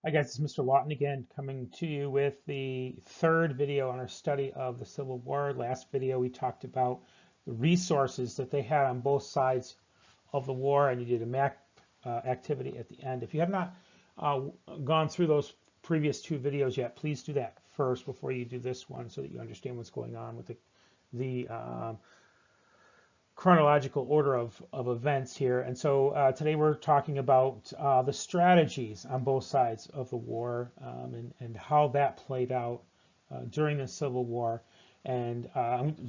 Hi guys, it's Mr. Lawton again, coming to you with the third video on our study of the Civil War. Last video we talked about the resources that they had on both sides of the war, and you did a map activity at the end. If you have not uh, gone through those previous two videos yet, please do that first before you do this one, so that you understand what's going on with the chronological order of events here. And so today we're talking about the strategies on both sides of the war, and how that played out during the Civil War. And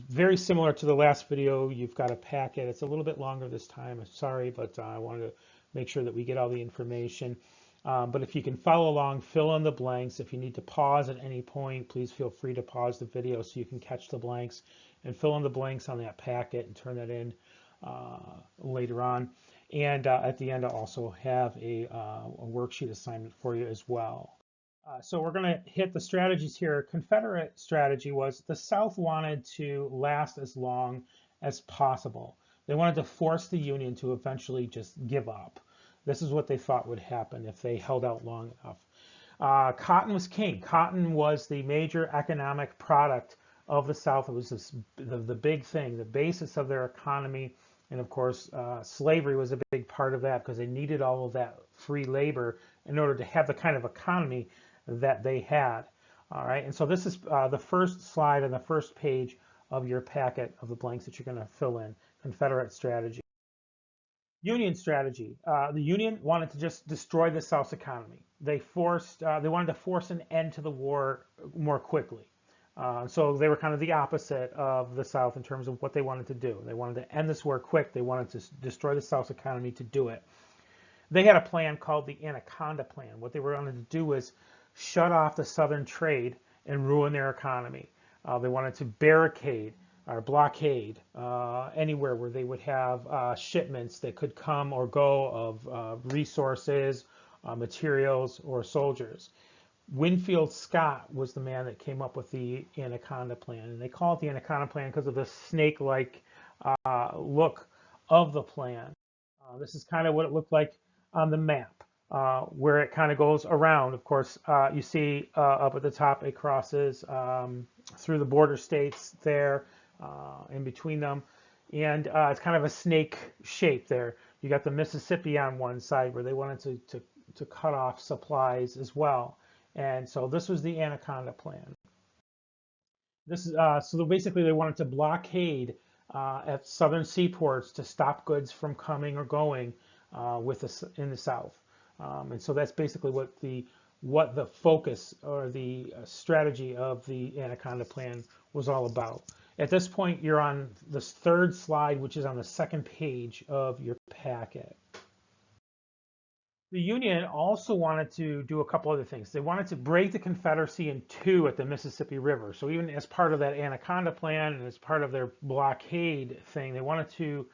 very similar to the last video, you've got a packet. It's a little bit longer this time. I'm sorry, but I wanted to make sure that we get all the information. But if you can follow along, fill in the blanks. If you need to pause at any point, please feel free to pause the video so you can catch the blanks and fill in the blanks on that packet and turn that in later on. And at the end, I'll also have a worksheet assignment for you as well. So we're going to hit the strategies here. Confederate strategy was the South wanted to last as long as possible. They wanted to force the Union to eventually just give up. This is what they thought would happen if they held out long enough. Cotton was king. Cotton was the major economic product of the South. It was the big thing, the basis of their economy. And of course, slavery was a big part of that because they needed all of that free labor in order to have the kind of economy that they had. All right, and so this is the first slide on the first page of your packet of the blanks that you're going to fill in, Confederate strategy. Union strategy. The Union wanted to just destroy the South's economy. They wanted to force an end to the war more quickly. So they were kind of the opposite of the South in terms of what they wanted to do. They wanted to end this war quick. They wanted to destroy the South's economy to do it. They had a plan called the Anaconda Plan. What they were going to do was shut off the Southern trade and ruin their economy. They wanted to barricade or blockade anywhere where they would have shipments that could come or go of resources, materials, or soldiers. Winfield Scott was the man that came up with the Anaconda Plan, and they call it the Anaconda Plan because of the snake-like look of the plan. This is kind of what it looked like on the map, where it kind of goes around. Of course, you see up at the top it crosses through the border states there, in between them, and it's kind of a snake shape there. You got the Mississippi on one side where they wanted to cut off supplies as well. And so this was the Anaconda Plan. This is so basically they wanted to blockade at southern seaports to stop goods from coming or going in the South. And so that's basically what the focus or the strategy of the Anaconda Plan was all about. At this point, you're on this third slide, which is on the second page of your packet. The Union also wanted to do a couple other things. They wanted to break the Confederacy in two at the Mississippi River. So even as part of that Anaconda Plan and as part of their blockade thing, they wanted to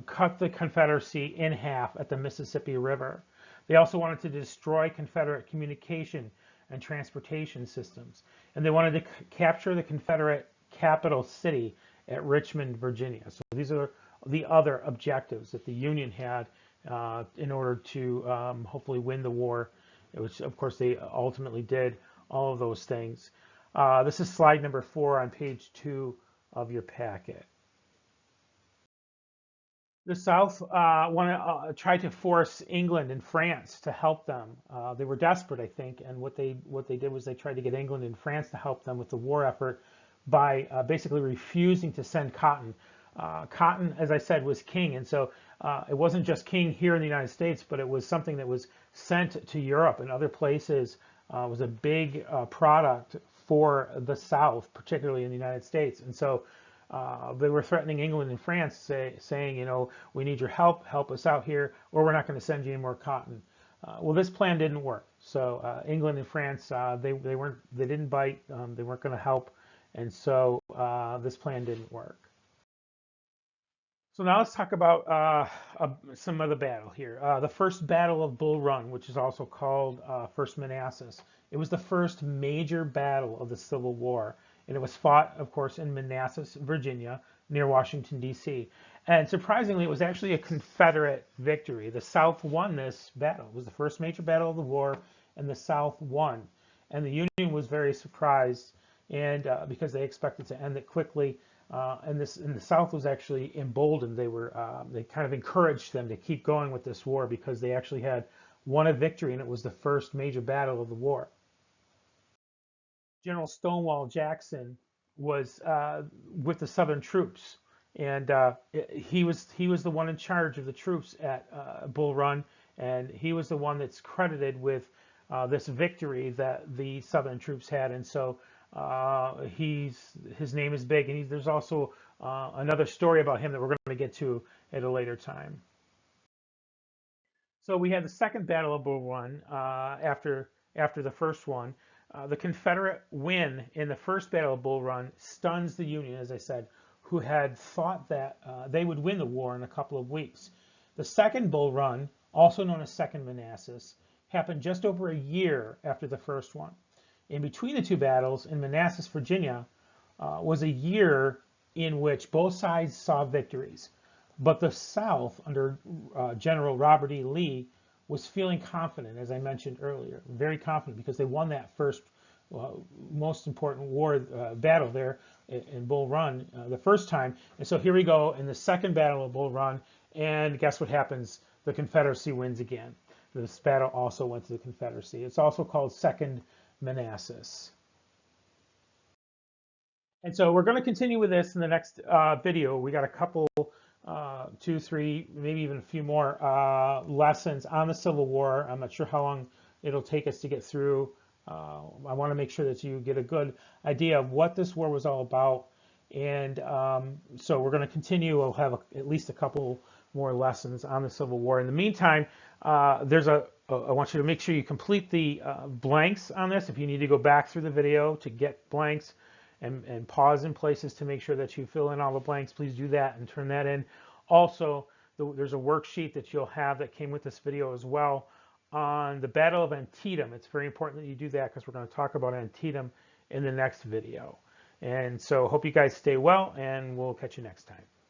cut the Confederacy in half at the Mississippi River. They also wanted to destroy Confederate communication and transportation systems. And they wanted to capture the Confederate capital city at Richmond, Virginia. So these are the other objectives that the Union had in order to hopefully win the war, which of course they ultimately did all of those things. This is slide number 4 on page 2 of your packet. The South tried to force England and France to help them. They were desperate, I think, and what they did was they tried to get England and France to help them with the war effort by basically refusing to send cotton. Cotton, as I said, was king, and so it wasn't just king here in the United States, but it was something that was sent to Europe and other places. Was a big product for the South, particularly in the United States, and so they were threatening England and France, saying, you know, we need your help us out here, or we're not going to send you any more cotton. Well, this plan didn't work. So England and France, they didn't bite, they weren't going to help, and so this plan didn't work. So now let's talk about some of the battle here. The first Battle of Bull Run, which is also called First Manassas. It was the first major battle of the Civil War, and it was fought, of course, in Manassas, Virginia, near Washington, D.C. And surprisingly, it was actually a Confederate victory. The South won this battle. It was the first major battle of the war, and the South won. And the Union was very surprised, and because they expected to end it quickly. And the South was actually emboldened. They kind of encouraged them to keep going with this war because they actually had won a victory, and it was the first major battle of the war. General Stonewall Jackson was with the Southern troops, and he was the one in charge of the troops at Bull Run, and he was the one that's credited with this victory that the Southern troops had, and so his name is big, and there's also another story about him that we're going to get to at a later time. So we had the second Battle of Bull Run after the first one. The Confederate win in the first Battle of Bull Run stuns the Union, as I said, who had thought that they would win the war in a couple of weeks. The second Bull Run, also known as Second Manassas, happened just over a year after the first one. In between the two battles in Manassas, Virginia, was a year in which both sides saw victories. But the South, under General Robert E. Lee, was feeling confident, as I mentioned earlier, very confident because they won that first most important war battle there in Bull Run the first time. And so here we go in the second battle of Bull Run, and guess what happens? The Confederacy wins again. This battle also went to the Confederacy. It's also called Second Manassas. And so we're going to continue with this in the next video. We got a couple, 2, 3, maybe even a few more lessons on the Civil War. I'm not sure how long it'll take us to get through. I want to make sure that you get a good idea of what this war was all about. And so we're going to continue. We'll have at least a couple more lessons on the Civil War. In the meantime, I want you to make sure you complete the blanks on this. If you need to go back through the video to get blanks and pause in places to make sure that you fill in all the blanks, please do that and turn that in. Also, there's a worksheet that you'll have that came with this video as well on the Battle of Antietam. It's very important that you do that because we're going to talk about Antietam in the next video. And so hope you guys stay well, and we'll catch you next time.